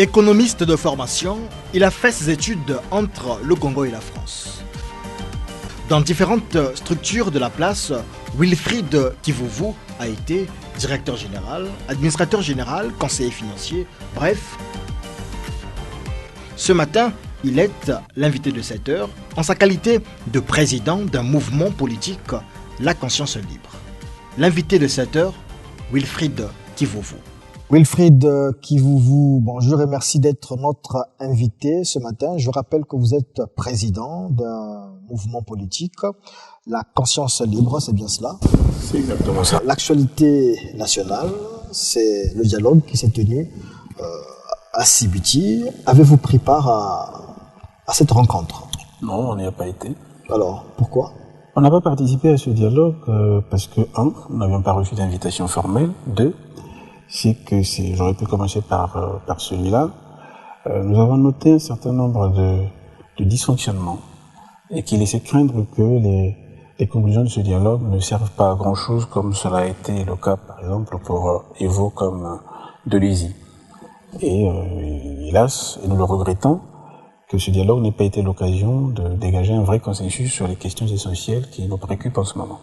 Économiste de formation, il a fait ses études entre le Congo et la France. Dans différentes structures de la place, Wilfried Kivuvu a été directeur général, administrateur général, conseiller financier, bref. Ce matin, il est l'invité de 7 heures en sa qualité de président d'un mouvement politique, La Conscience Libre. L'invité de 7 heures, Wilfried Kivuvu. Wilfried Kivuvu, bonjour et merci d'être notre invité ce matin. Je rappelle que vous êtes président d'un mouvement politique, La Conscience Libre, c'est bien cela? C'est exactement ça. L'actualité nationale, c'est le dialogue qui s'est tenu à Sibiti. Avez-vous pris part à cette rencontre? Non, on n'y a pas été. Alors, pourquoi? On n'a pas participé à ce dialogue parce que, un, nous n'avions pas reçu d'invitation formelle. Deux, j'aurais pu commencer par celui-là. Nous avons noté un certain nombre de dysfonctionnements et qui laissaient craindre que les conclusions de ce dialogue ne servent pas à grand-chose, comme cela a été le cas, par exemple, pour Evo comme Deleuze. Et hélas, et nous le regrettons, que ce dialogue n'ait pas été l'occasion de dégager un vrai consensus sur les questions essentielles qui nous préoccupent en ce moment.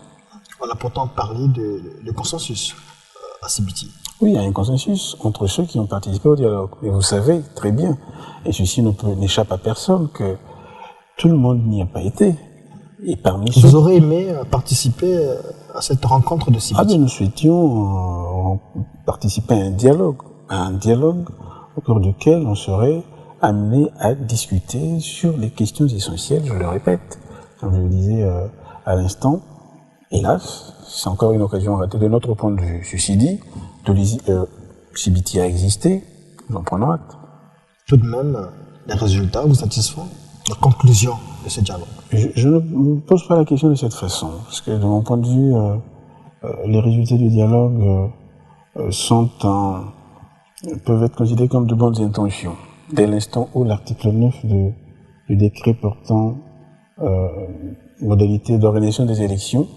On a pourtant parlé de consensus à Sibiti. Oui, il y a un consensus entre ceux qui ont participé au dialogue. Mais vous savez très bien, et ceci n'échappe à personne, que tout le monde n'y a pas été. Et parmi Vous aurez aimé participer à cette rencontre de Sibiti? Ah bien, nous souhaitions participer à un dialogue au cours duquel on serait amené à discuter sur les questions essentielles, je le répète, comme je le disais à l'instant. Hélas, c'est encore une occasion ratée de notre point de vue. Ceci dit, Sibiti a existé, nous en prenons acte. Tout de même, les résultats vous satisfont? Les conclusions de ce dialogue? Je ne me pose pas la question de cette façon, parce que de mon point de vue, les résultats du dialogue peuvent être considérés comme de bonnes intentions. Dès l'instant où l'article 9 du décret portant modalité d'organisation des élections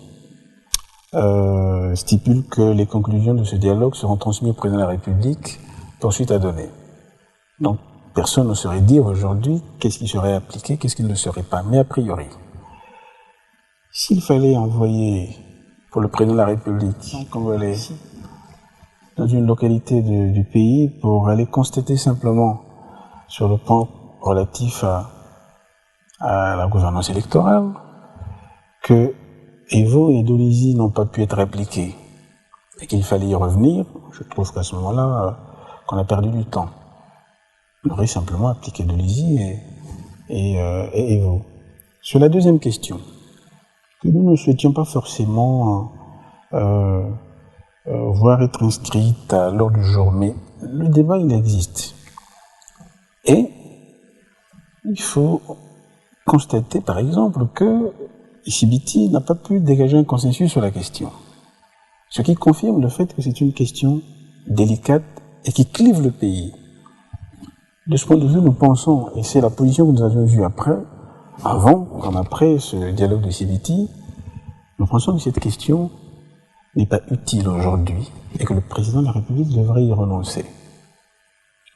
stipule que les conclusions de ce dialogue seront transmises au président de la République pour suite à donner. Donc, personne ne saurait dire aujourd'hui qu'est-ce qui serait appliqué, qu'est-ce qui ne le serait pas. Mais a priori, s'il fallait envoyer pour le président de la République un Congolais dans une localité du pays pour aller constater simplement sur le point relatif à la gouvernance électorale que Evo et Deleuze n'ont pas pu être appliqués et qu'il fallait y revenir, je trouve qu'à ce moment-là, qu'on a perdu du temps. On aurait simplement appliqué Deleuze et Evo. Sur la deuxième question, que nous ne souhaitions pas forcément voir être inscrite à l'ordre du jour, mais le débat, il existe. Et il faut constater, par exemple, que Sibiti n'a pas pu dégager un consensus sur la question. Ce qui confirme le fait que c'est une question délicate et qui clive le pays. De ce point de vue, nous pensons, et c'est la position que nous avions vue avant comme après ce dialogue de Sibiti, nous pensons que cette question n'est pas utile aujourd'hui et que le président de la République devrait y renoncer.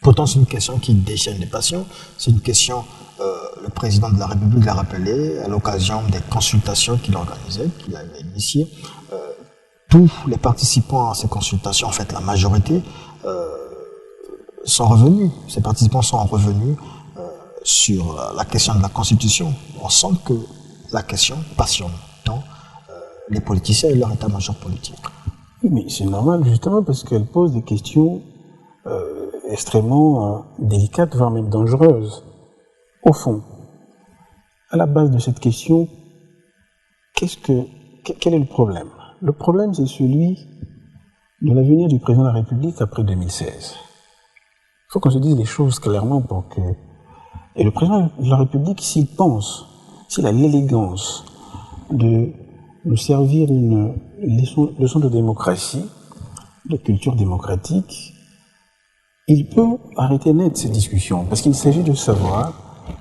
Pourtant, c'est une question qui déchaîne les passions. C'est une question, le président de la République l'a rappelé à l'occasion des consultations qu'il organisait, qu'il avait initiées. Tous les participants à ces consultations, en fait la majorité, sont revenus. Ces participants sont revenus sur la question de la Constitution. On sent que la question passionne tant les politiciens et leur état-major politique. Oui, mais c'est normal justement parce qu'elle pose des questions extrêmement délicate, voire même dangereuse. Au fond, à la base de cette question, quel est le problème? Le problème, c'est celui de l'avenir du président de la République après 2016. Il faut qu'on se dise les choses clairement pour que... Et le président de la République, s'il a l'élégance de nous servir une leçon de démocratie, de culture démocratique, il peut arrêter net ces discussions, parce qu'il s'agit de savoir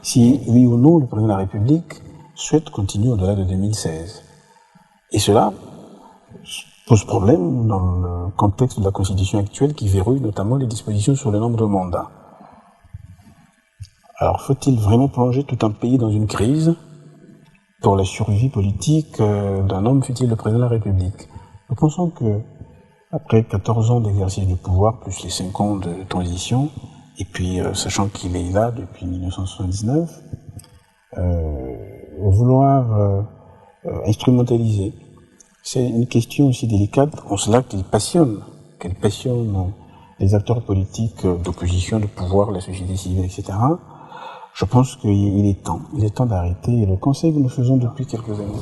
si, oui ou non, le président de la République souhaite continuer au-delà de 2016. Et cela pose problème dans le contexte de la Constitution actuelle qui verrouille notamment les dispositions sur le nombre de mandats. Alors, faut-il vraiment plonger tout un pays dans une crise pour la survie politique d'un homme, fut-il le président de la République? Nous pensons que, après 14 ans d'exercice du pouvoir, plus les 5 ans de transition, et puis sachant qu'il est là depuis 1979, vouloir instrumentaliser, c'est une question aussi délicate, en cela qu'elle passionne les acteurs politiques d'opposition, de pouvoir, la société civile, etc. Je pense qu'il est temps d'arrêter le conseil que nous faisons depuis quelques années.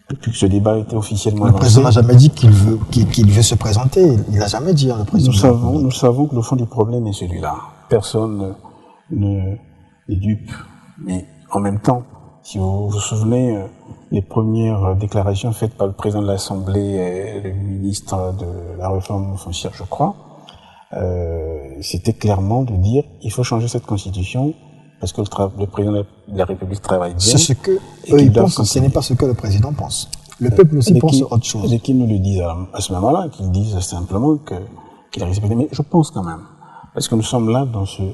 Depuis que ce débat a été officiellement lancé. Le président n'a jamais dit qu'il veut se présenter. Il n'a jamais dit, hein, le président. Nous savons que le fond du problème est celui-là. Personne n'est dupe. Mais en même temps, si vous vous souvenez, les premières déclarations faites par le président de l'Assemblée et le ministre de la Réforme foncière, je crois, c'était clairement de dire il faut changer cette constitution parce que le président de la République travaille bien. C'est ce que eux ils pensent, ce n'est pas ce que le président pense. Le peuple aussi pense autre chose. Et qu'ils nous le disent à ce moment-là, qu'ils disent simplement qu'il a respecté. Mais je pense quand même, parce que nous sommes là dans ce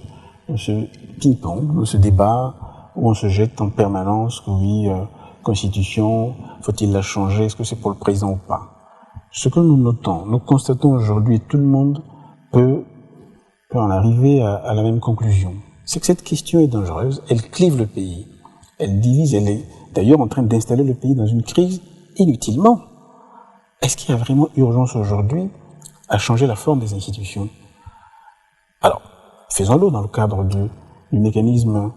ping-pong, dans ce débat où on se jette en permanence que oui, constitution, faut-il la changer, est-ce que c'est pour le président ou pas? Ce que nous notons, nous constatons aujourd'hui, tout le monde peut en arriver à la même conclusion. C'est que cette question est dangereuse, elle clive le pays, elle divise, elle est d'ailleurs en train d'installer le pays dans une crise inutilement. Est-ce qu'il y a vraiment urgence aujourd'hui à changer la forme des institutions? Alors, faisons-le dans le cadre du mécanisme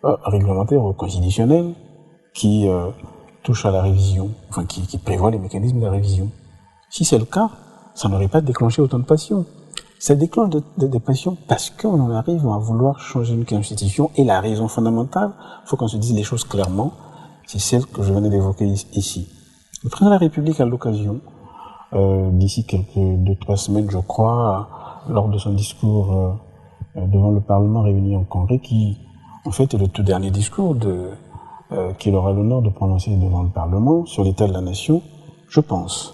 réglementaire ou constitutionnel qui touche à la révision, enfin qui prévoit les mécanismes de la révision. Si c'est le cas, ça n'aurait pas déclenché autant de passions. Ça déclenche des passions parce qu'on en arrive à vouloir changer une constitution, et la raison fondamentale, il faut qu'on se dise les choses clairement, c'est celle que je venais d'évoquer ici. Le président de la République a l'occasion, d'ici quelques 2-3 semaines, je crois, lors de son discours devant le Parlement réuni en Congrès, qui en fait est le tout dernier discours qu'il aura l'honneur de prononcer devant le Parlement sur l'état de la nation, je pense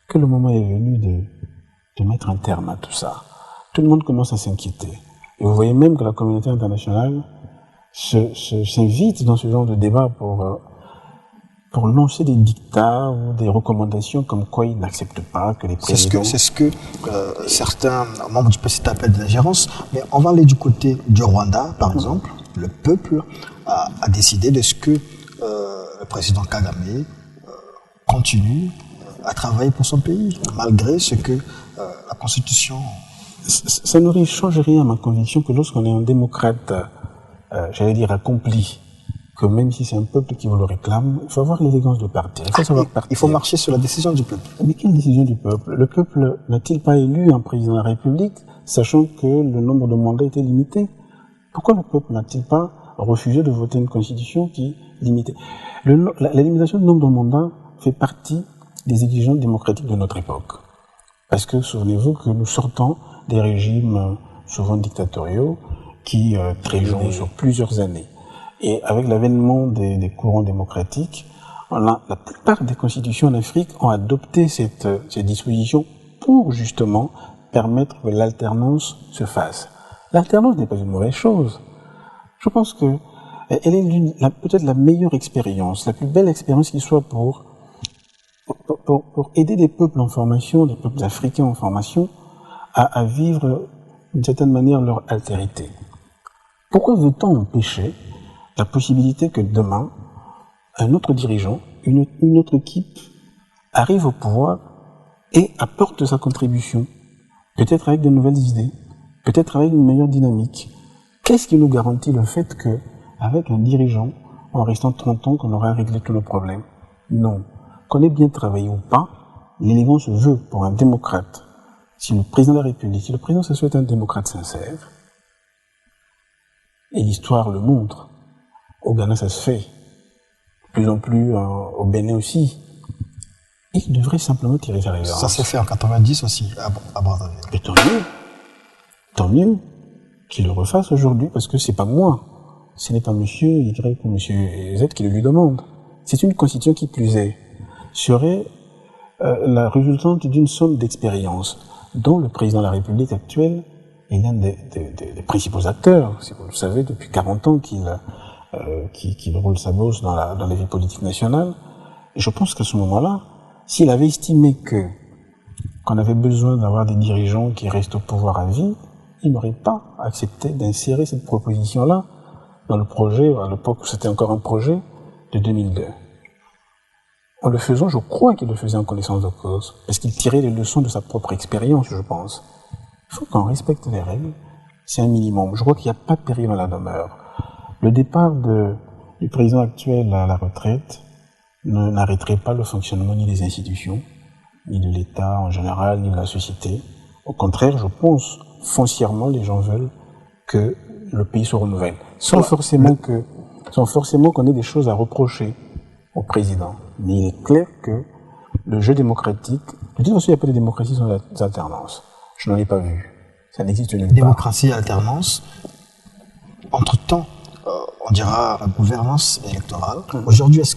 que le moment est venu de mettre un terme à tout ça. Tout le monde commence à s'inquiéter. Et vous voyez même que la communauté internationale s'invite dans ce genre de débat pour lancer des dictats ou des recommandations comme quoi ils n'acceptent pas que les présidents... C'est ce que certains membres du PCT appellent de l'ingérence, mais on va aller du côté du Rwanda, par exemple. Le peuple a décidé de ce que le président Kagame continue à travailler pour son pays, malgré ce que la Constitution... Ça ne change rien à ma conviction que lorsqu'on est un démocrate, j'allais dire accompli, que même si c'est un peuple qui vous le réclame, il faut avoir l'élégance de partir. Il faut marcher sur la décision du peuple. Mais quelle décision du peuple? Le peuple n'a-t-il pas élu un président de la République, sachant que le nombre de mandats était limité? Pourquoi le peuple n'a-t-il pas refusé de voter une constitution qui limitait? La limitation du nombre de mandats fait partie des exigences démocratiques de notre époque. Parce que, souvenez-vous que nous sortons des régimes souvent dictatoriaux qui préjonent sur plusieurs années. Et avec l'avènement des courants démocratiques, la plupart des constitutions en Afrique ont adopté ces dispositions pour justement permettre que l'alternance se fasse. L'alternance n'est pas une mauvaise chose. Je pense que elle est peut-être la meilleure expérience, la plus belle expérience qui soit pour aider des peuples en formation, des peuples africains en formation, à vivre d'une certaine manière leur altérité. Pourquoi veut-on empêcher la possibilité que demain, un autre dirigeant, une autre équipe arrive au pouvoir et apporte sa contribution, peut-être avec de nouvelles idées, peut-être avec une meilleure dynamique? Qu'est-ce qui nous garantit le fait que, avec un dirigeant, en restant 30 ans, qu'on aura réglé tous nos problèmes? Non. Qu'on ait bien travaillé ou pas, l'élégance veut, pour un démocrate, si le président de la République, si le président se souhaite un démocrate sincère, et l'histoire le montre, au Ghana ça se fait, de plus en plus au Bénin aussi, il devrait simplement tirer sa révérence. Ça s'est fait en 90 aussi, à Brazzaville. Et tant mieux qu'il le refasse aujourd'hui, parce que c'est pas moi, ce n'est pas monsieur Y ou monsieur Z qui le lui demande. C'est une constitution qui plus est, serait la résultante d'une somme d'expériences dont le président de la République actuelle est l'un des principaux acteurs. Si vous le savez, depuis 40 ans qu'il roule sa bosse dans la vie politique nationale. Et je pense qu'à ce moment-là, s'il avait estimé qu'on avait besoin d'avoir des dirigeants qui restent au pouvoir à vie, il n'aurait pas accepté d'insérer cette proposition-là dans le projet, à l'époque où c'était encore un projet, de 2002. En le faisant, je crois qu'il le faisait en connaissance de cause, parce qu'il tirait les leçons de sa propre expérience, je pense. Il faut qu'on respecte les règles, c'est un minimum. Je crois qu'il n'y a pas de péril dans la demeure. Le départ du président actuel à la retraite n'arrêterait pas le fonctionnement ni des institutions, ni de l'État en général, ni de la société. Au contraire, je pense, foncièrement, les gens veulent que le pays se renouvelle, sans forcément qu'on ait des choses à reprocher au président. Mais il est clair que le jeu démocratique, de toute façon, il n'y a pas de démocratie sans alternance. Je n'en ai pas vu. Ça n'existe nulle part. Démocratie, alternance. Entre-temps, on dira gouvernance électorale. Aujourd'hui, est-ce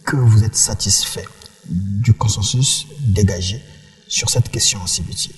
que vous êtes satisfait du consensus dégagé sur cette question en CBT?